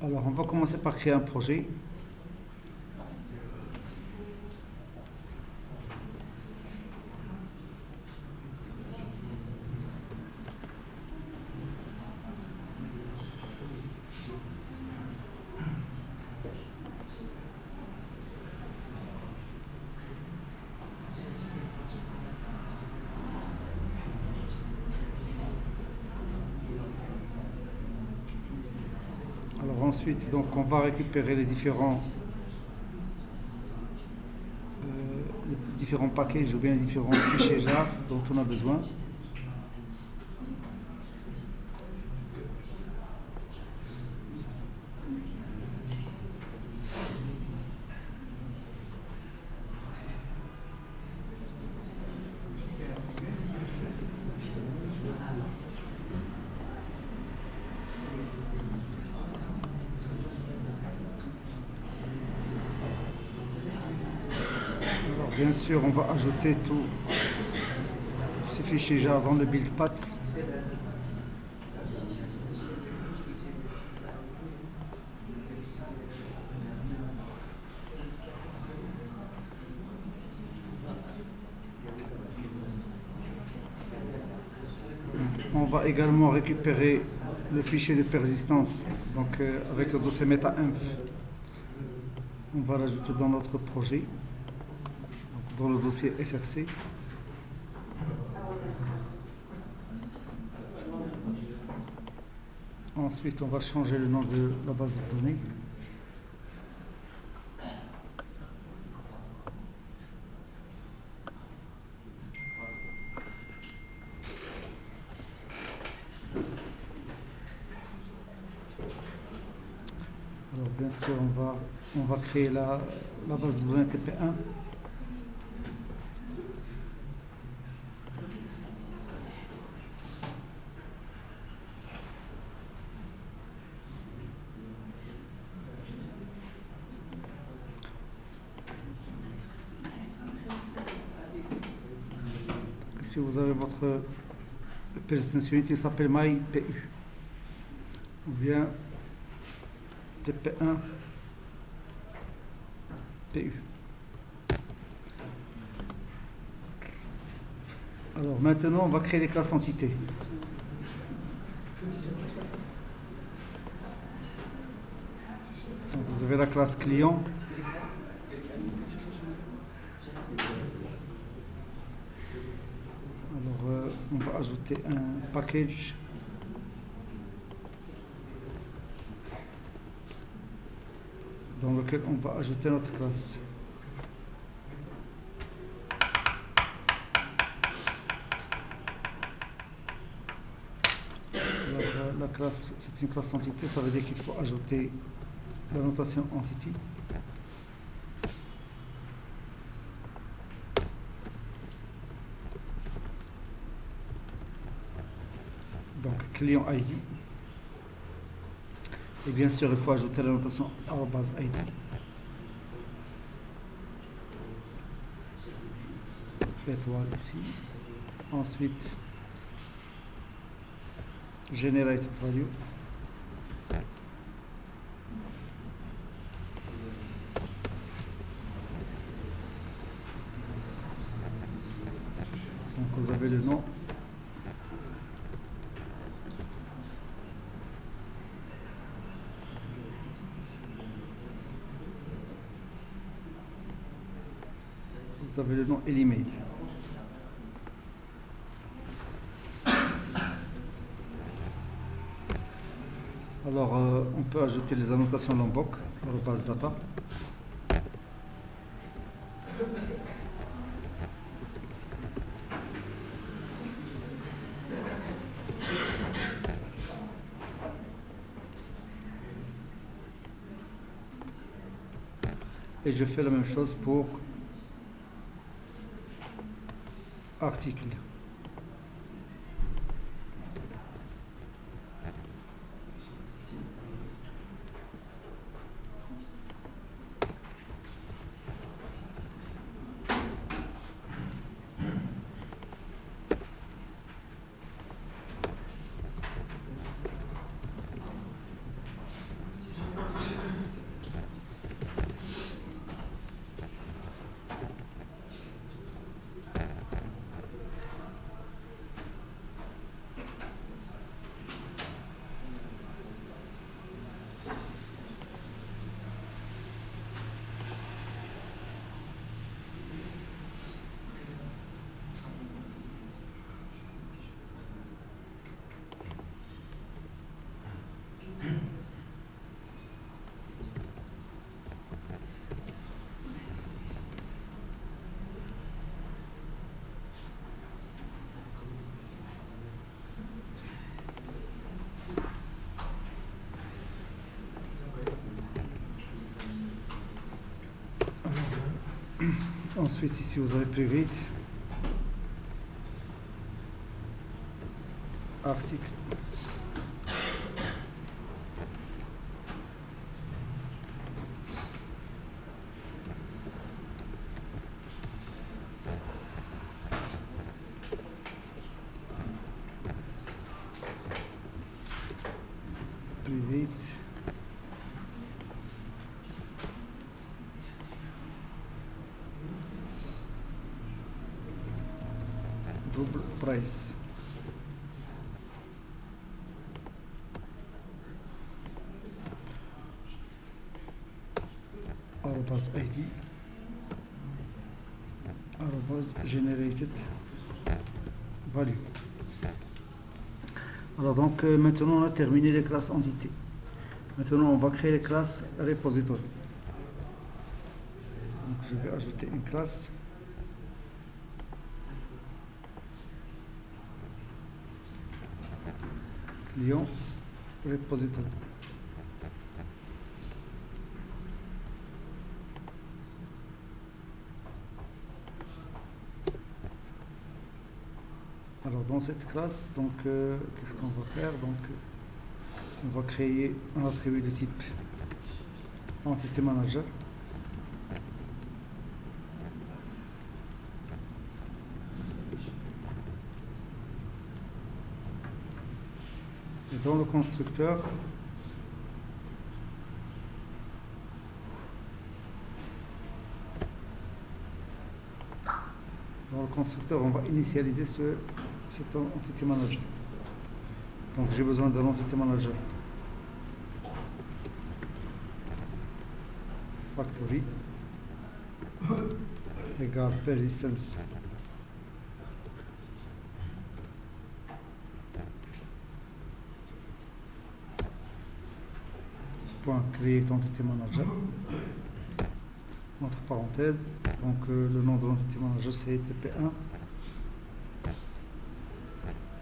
Alors, on va commencer par créer un projet. Alors ensuite, donc, on va récupérer les différents packages ou bien les différents fichiers JAR dont on a besoin. Alors bien sûr, on va ajouter tous ces fichiers JAR dans le build path. On va également récupérer le fichier de persistance, donc avec le dossier meta-inf. On va l'ajouter dans notre projet, donc dans le dossier SRC. Ensuite, on va changer le nom de la base de données. Alors bien sûr, on va créer la base de données TP1. Ici, vous avez votre persistence unit, il s'appelle MyPU. Ou bien TP1 PU. Alors maintenant, on va créer les classes entités. Donc, vous avez la classe client. Alors, on va ajouter un package. Dans lequel on va ajouter notre classe. Alors, la classe, c'est une classe entité, ça veut dire qu'il faut ajouter la notation entity. Donc, client ID. Et bien sûr, il faut ajouter la notation @ID. Étoile ici. Ensuite, generated value. Donc, vous avez le nom. Vous avez le nom et l'email. Alors, on peut ajouter les annotations Lombok dans la base data. Et je fais la même chose pour article. Ensuite, ici, vous avez private, article. Private. Double price. Arrobas ID. Arrobas generated value. Alors donc maintenant on a terminé les classes entités. Maintenant on va créer les classes repository. Donc je vais ajouter une classe. Client repository. Alors dans cette classe, donc qu'est-ce qu'on va faire? Donc on va créer un attribut de type entité manager. Et dans le constructeur, on va initialiser cet entité manager. Donc j'ai besoin d'un entité manager factory égale persistence point create entity manager entre parenthèses. Donc le nom de l'entité manager c'est TP1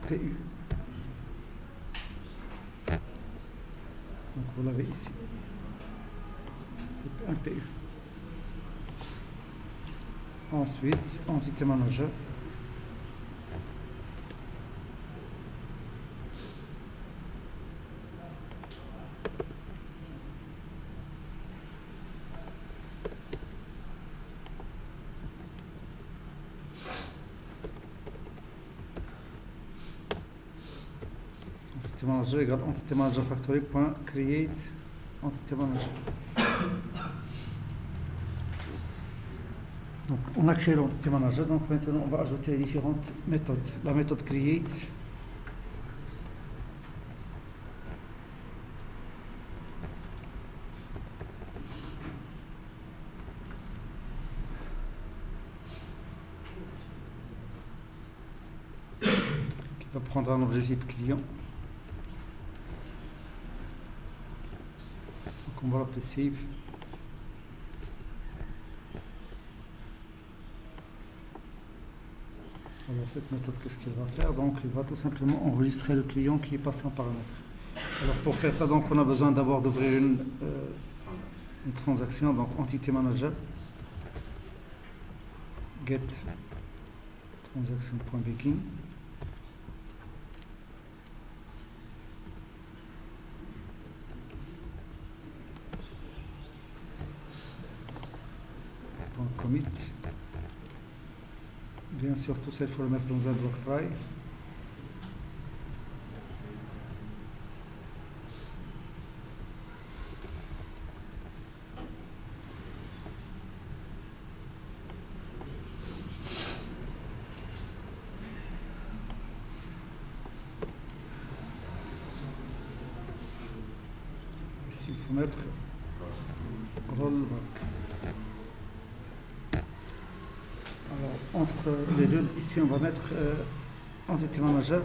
PU. Donc vous l'avez ici, TP1 PU. Ensuite, entité manager égale entité manager factory point create entité manager. Donc on a créé l'entité manager, donc maintenant on va ajouter les différentes méthodes. La méthode create, qui va prendre un objet type client. On va l'appeler save. Alors cette méthode, qu'est-ce qu'elle va faire? Donc il va tout simplement enregistrer le client qui est passé en paramètre. Alors pour faire ça, donc on a besoin d'abord d'ouvrir une transaction, donc entité manager get transaction.begin. Commit. Bien sûr, tout ça, il faut le mettre dans un bloc try. Ici, il faut mettre rollback. Alors, entre les deux, ici, on va mettre entity manager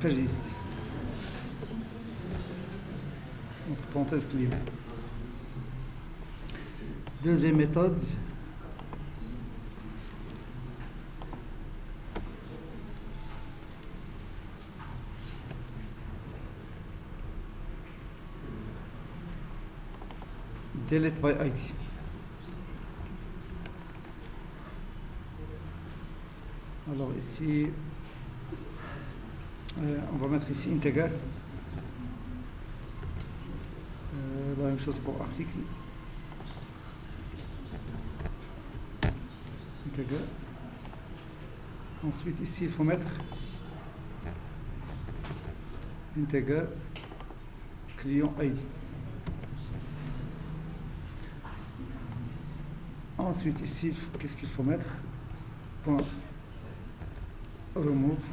persist entre parenthèses client. Deuxième méthode, delete by ID. Alors ici, on va mettre ici integer. La même chose pour article. Integer. Ensuite ici il faut mettre integer client ID. Ensuite ici qu'est-ce qu'il faut mettre? Point remove.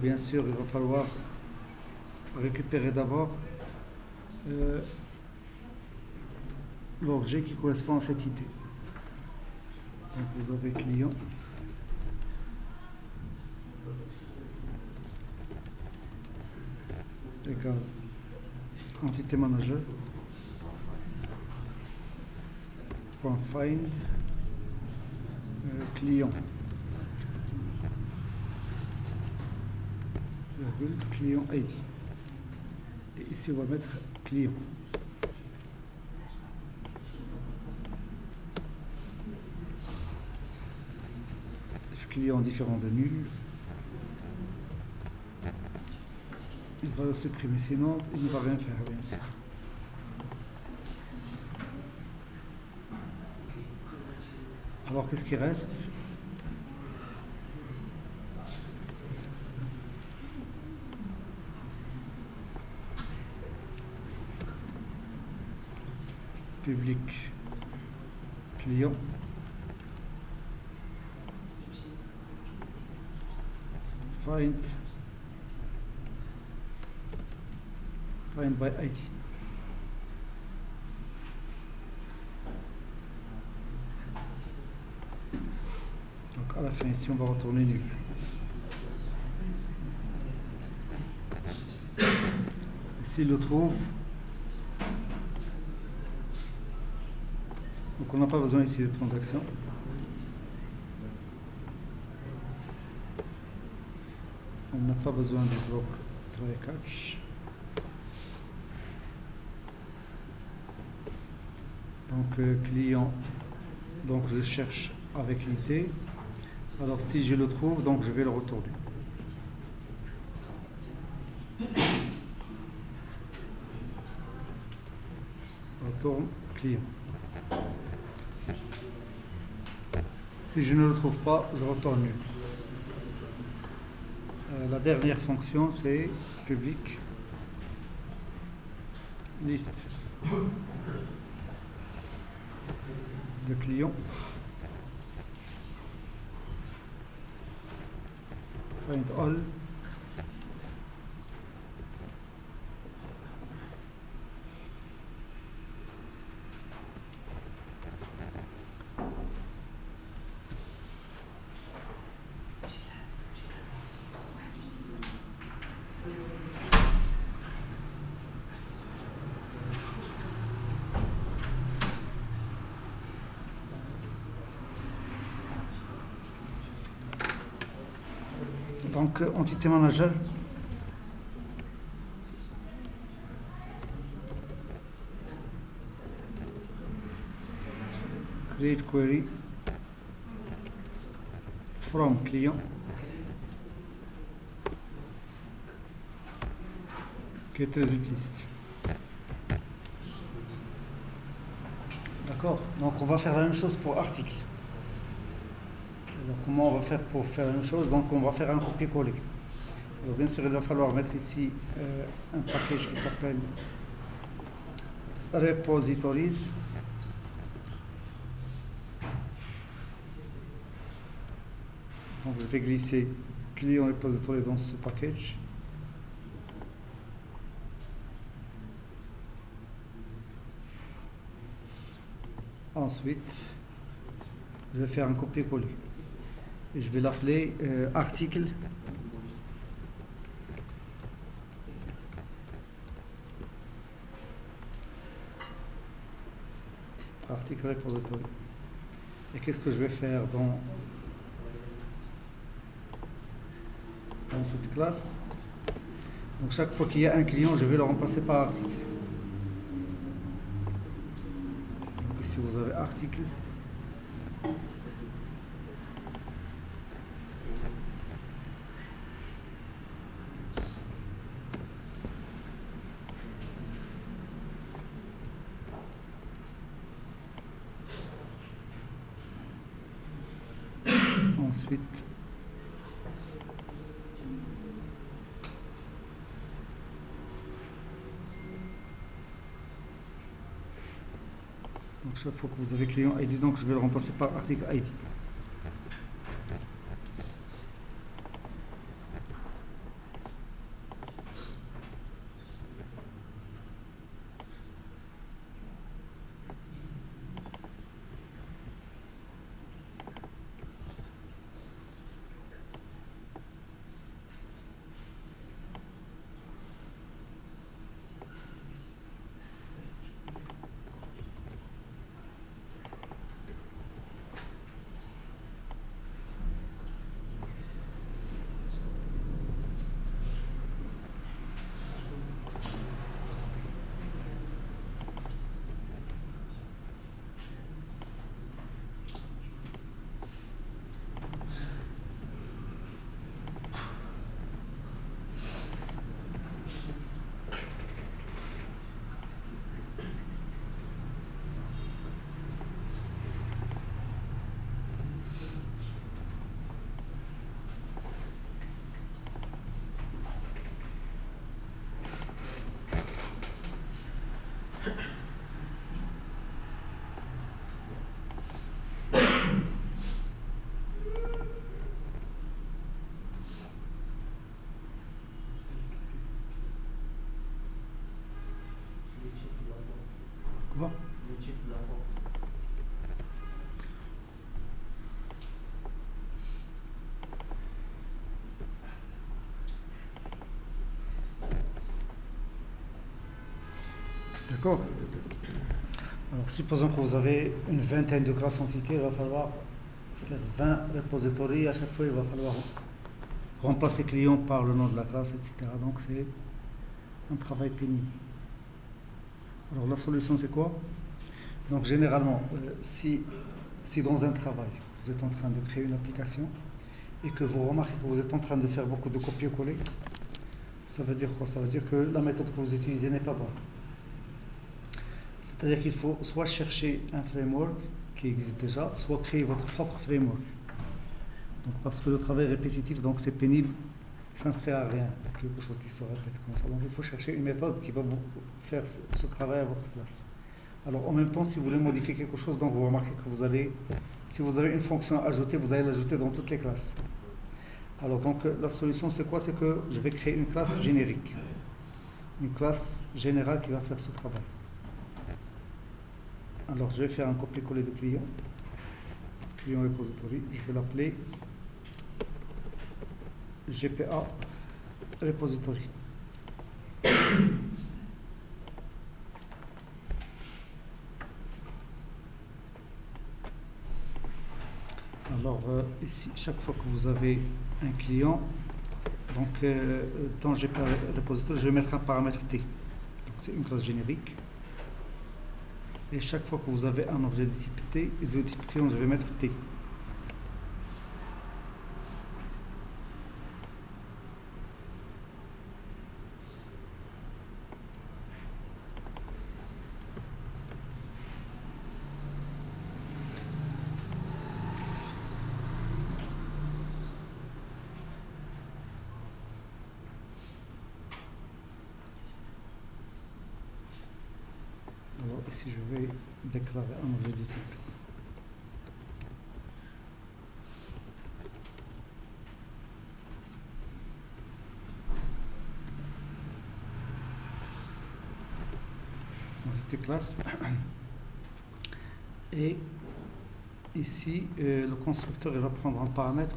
Bien sûr, il va falloir récupérer d'abord l'objet qui correspond à cette idée. Donc vous avez client égal entité manager point find client client ID. Et ici on va mettre client. Client différent de nul. Il va le supprimer, sinon il ne va rien faire, bien sûr. Alors qu'est-ce qui reste? Public client find by ID. Donc à la fin ici on va retourner nul. S'il le trouve, donc on n'a pas besoin ici de transaction. On n'a pas besoin du bloc try catch. Donc client, donc je cherche avec l'id. Alors si je le trouve, donc je vais le retourner. Retourne client. Si je ne le trouve pas, je retourne nul. La dernière fonction c'est public liste de clients find all donc entité manager create query from client get result list. D'accord, donc on va faire la même chose pour article. Alors comment on va faire pour faire la même chose? Donc on va faire un copier-coller. Alors bien sûr il va falloir mettre ici un package qui s'appelle repositories. Donc je vais glisser client repository dans ce package. Ensuite je vais faire un copier-coller. Et je vais l'appeler article repository. Et qu'est-ce que je vais faire dans cette classe? Donc chaque fois qu'il y a un client, je vais le remplacer par article. Donc ici vous avez article. Ensuite, donc chaque fois que vous avez client ID, donc je vais le remplacer par article ID. Quoi? D'accord. Alors, supposons que vous avez une vingtaine de classes entités, il va falloir faire 20 repositories. À chaque fois, il va falloir remplacer client par le nom de la classe, etc. Donc, c'est un travail pénible. Alors, la solution, c'est quoi? Donc, généralement, si dans un travail, vous êtes en train de créer une application et que vous remarquez que vous êtes en train de faire beaucoup de copier-coller, ça veut dire quoi? Ça veut dire que la méthode que vous utilisez n'est pas bonne. C'est-à-dire qu'il faut soit chercher un framework qui existe déjà, soit créer votre propre framework. Donc, parce que le travail est répétitif, donc c'est pénible, ça ne sert à rien, quelque chose qui se répète comme ça. Donc il faut chercher une méthode qui va vous faire ce travail à votre place. Alors en même temps, si vous voulez modifier quelque chose, donc vous remarquez que si vous avez une fonction à ajouter, vous allez l'ajouter dans toutes les classes. Alors donc la solution c'est quoi? C'est que je vais créer une classe générique. Une classe générale qui va faire ce travail. Alors je vais faire un copier-coller de client repository, je vais l'appeler GPA repository. Alors ici, chaque fois que vous avez un client, donc dans GPA repository, je vais mettre un paramètre T. Donc c'est une classe générique. Et chaque fois que vous avez un objet de type T et de type client, je vais mettre T. Alors ici, je vais déclarer un objet de type. Entité classe. Et ici, le constructeur il va prendre en paramètre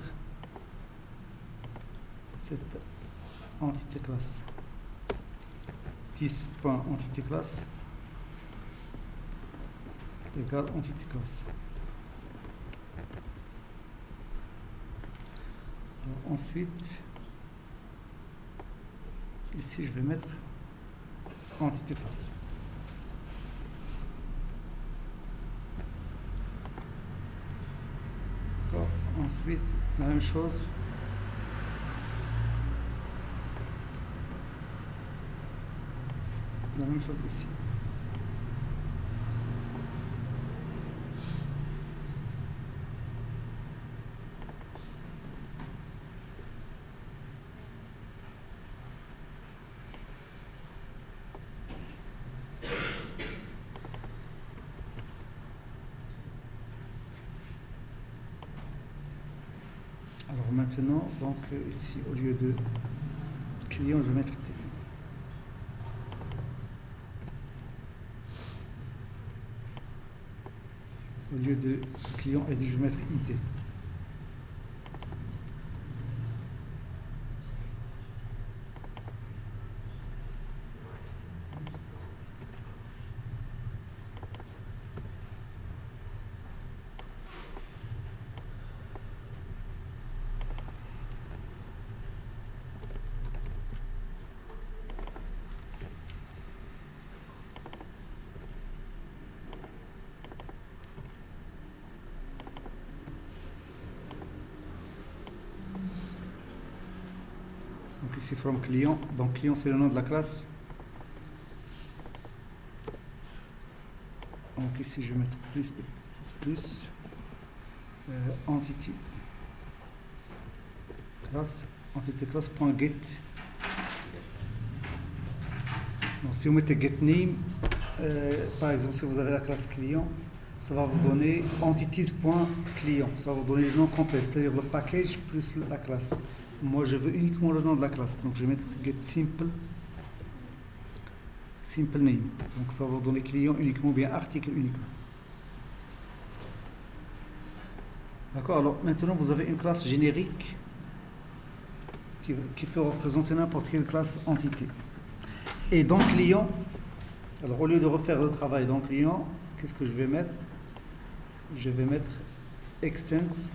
cette entité classe. 10.entité classe égale entité classe. Alors, ensuite, Ici, je vais mettre entité classe. D'accord. Ensuite, la même chose. La même chose ici. Alors maintenant, donc ici, au lieu de client, je vais mettre T. Au lieu de client ID, je vais mettre ID. Donc ici, from client. Donc client, c'est le nom de la classe. Donc ici, je vais mettre plus entity class, entity class.get. Donc si vous mettez get name, par exemple, si vous avez la classe client, ça va vous donner entities.client. Ça va vous donner le nom complet, c'est-à-dire le package plus la classe. Moi, je veux uniquement le nom de la classe. Donc, je vais mettre get simple name. Donc, ça va vous donner client uniquement ou bien article uniquement. D'accord. Alors, maintenant, vous avez une classe générique qui peut représenter n'importe quelle classe entité. Et dans client, alors au lieu de refaire le travail dans client, qu'est-ce que je vais mettre? Je vais mettre extends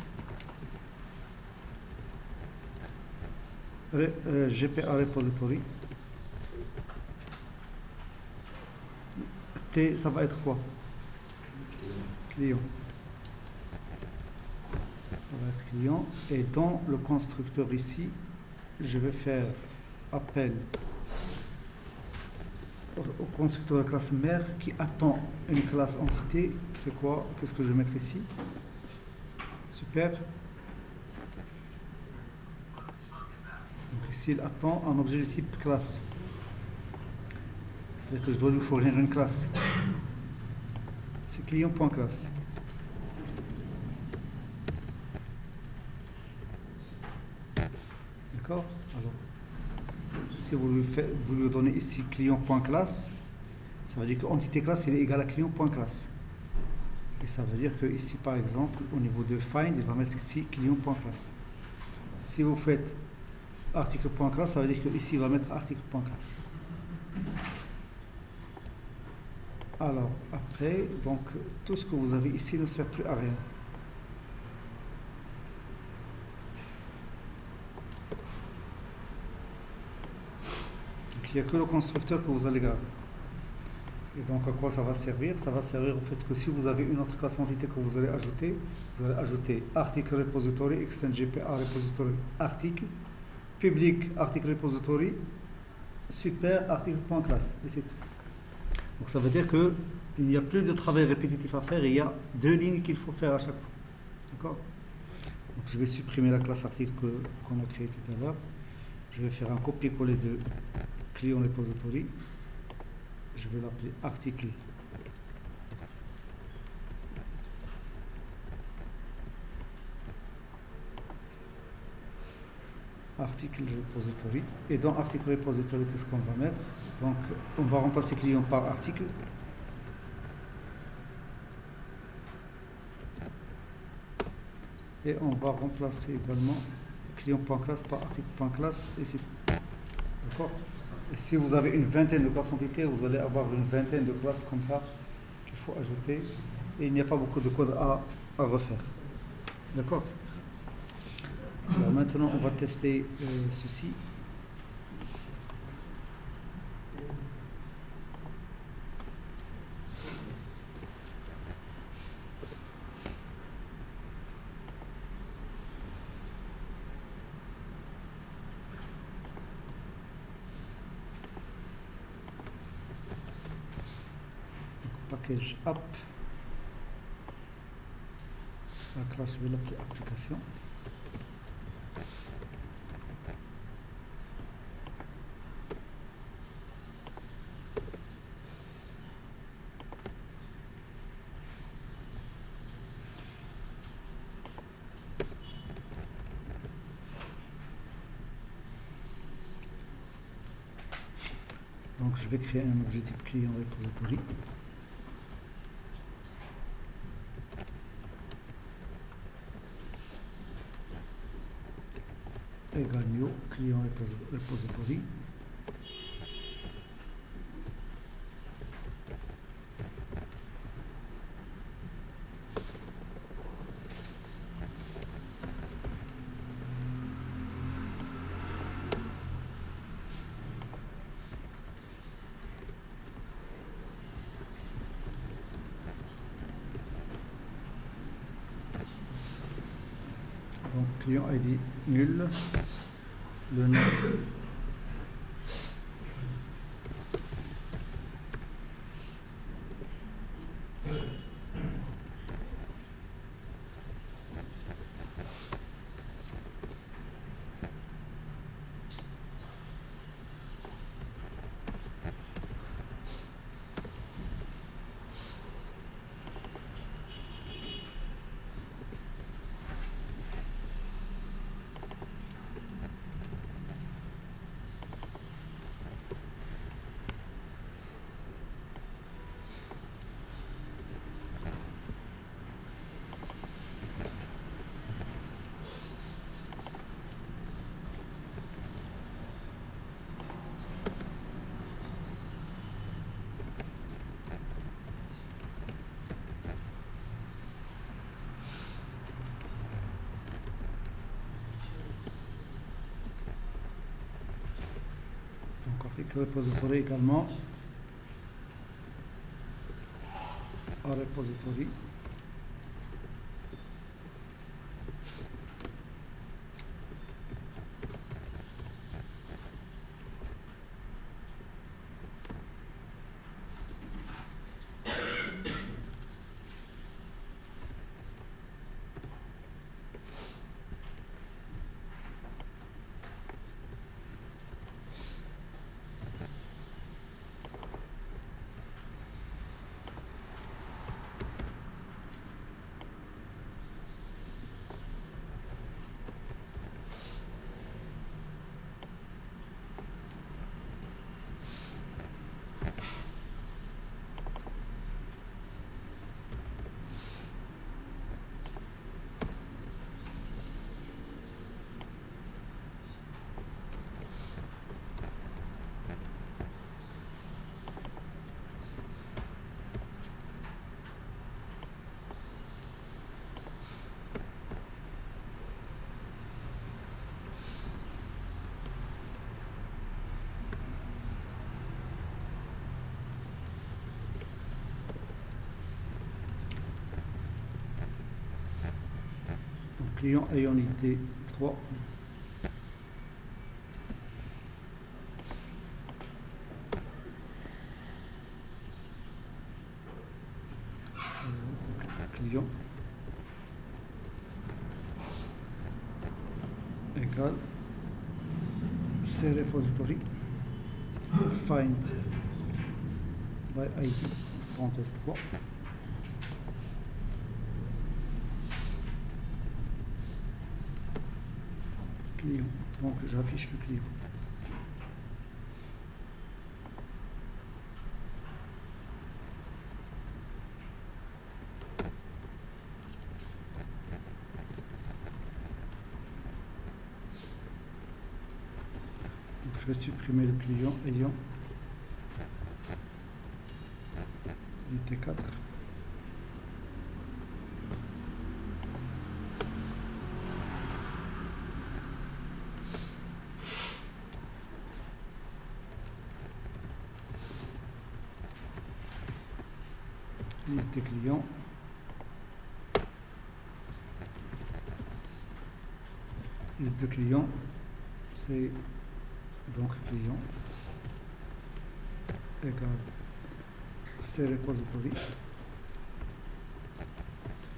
GPA repository. T, ça va être quoi? Client. Ça va être client. Et dans le constructeur ici, je vais faire appel au constructeur de la classe mère qui attend une classe entité. C'est quoi? Qu'est-ce que je vais mettre ici? Super. Donc ici, il attend un objet de type classe. C'est-à-dire que je dois lui fournir une classe. C'est client.classe. D'accord? Alors, si vous lui donnez ici client.classe, ça veut dire que entité classe est égale à client.classe. Et ça veut dire que ici, par exemple, au niveau de find, il va mettre ici client.classe. Si vous faites article.classe, ça veut dire que ici, il va mettre article.classe. Alors, après, donc, tout ce que vous avez ici ne sert plus à rien. Donc, il n'y a que le constructeur que vous allez garder. Et donc, à quoi ça va servir? Ça va servir au fait que si vous avez une autre classe entité que vous allez ajouter article repository, extend GPA repository article, public article repository, super article.class. Et c'est tout. Donc ça veut dire qu'il n'y a plus de travail répétitif à faire, il y a 2 lignes qu'il faut faire à chaque fois. D'accord? Donc je vais supprimer la classe article qu'on a créée tout à l'heure. Je vais faire un copier-coller de client repository. Je vais l'appeler article. Article repository. Et dans article repository, qu'est-ce qu'on va mettre? Donc, on va remplacer client par article. Et on va remplacer également client.class par article.class. Et c'est d'accord? Et si vous avez une vingtaine de classes entités, vous allez avoir une vingtaine de classes comme ça qu'il faut ajouter. Et il n'y a pas beaucoup de code à refaire. D'accord? Alors maintenant, on va tester ceci. package app, la classe de l'application. Donc je vais créer un objet type client repository. Égal new client repository. Donc client ID nul, le nom article repository également à repository. Client ayant unité 3. Client égal C repository find by ID parenthèse 3. Client. Donc j'affiche le client. Donc je vais supprimer le client ayant unité 4. Liste des clients. Liste de clients, c'est donc client égal c'est repository.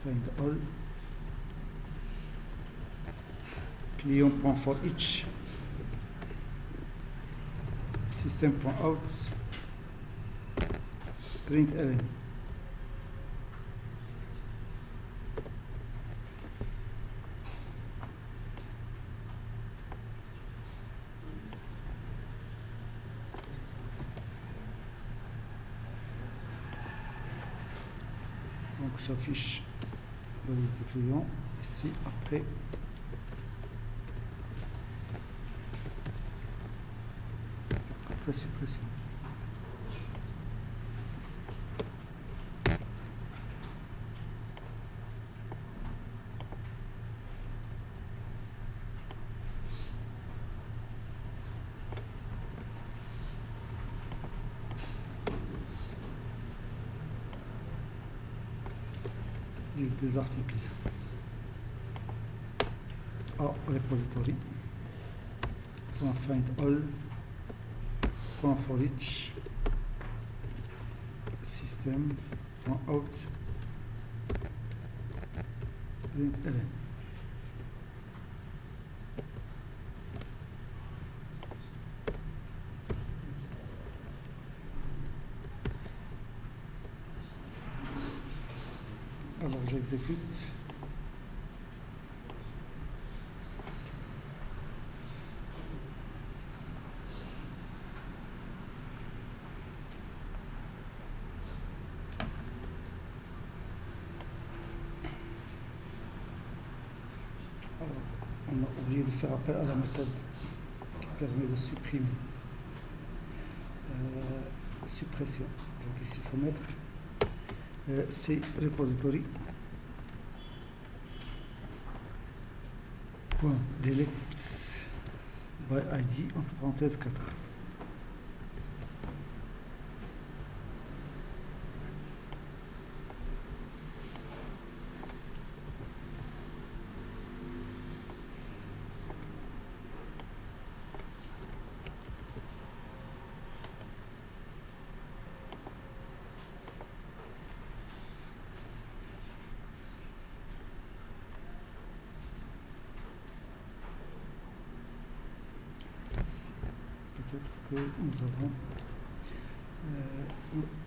Find all. Client.forEach. System.out. Println. Donc j'affiche la liste des clients ici après suppression. Liste des articles. Repository. .find all. .forEach. System. .out. Println. Alors j'exécute. Alors, on a oublié de faire appel à la méthode qui permet de supprimer. Suppression. Donc ici il faut mettre c'est repository .delete by id entre parenthèses 4. Peut-être que nous avons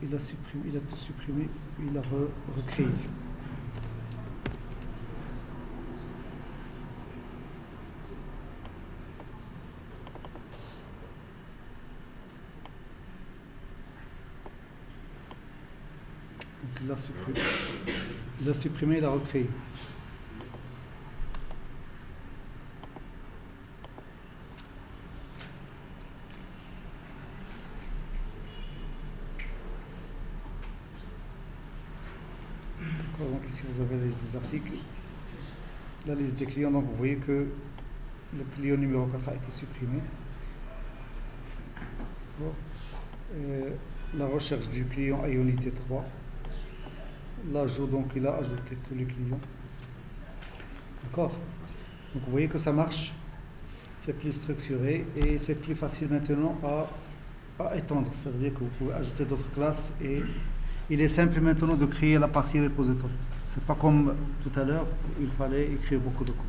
il a supprimé, il a tout supprimé, il a recréé. Donc il a supprimé, il a recréé. Donc ici vous avez la liste des articles, la liste des clients, donc vous voyez que le client numéro 4 a été supprimé. La recherche du client a unité 3. L'ajout, donc il a ajouté tous les clients. D'accord. Donc vous voyez que ça marche, c'est plus structuré et c'est plus facile maintenant à étendre. Ça veut dire que vous pouvez ajouter d'autres classes et il est simple maintenant de créer la partie repository. C'est pas comme tout à l'heure où il fallait écrire beaucoup de code.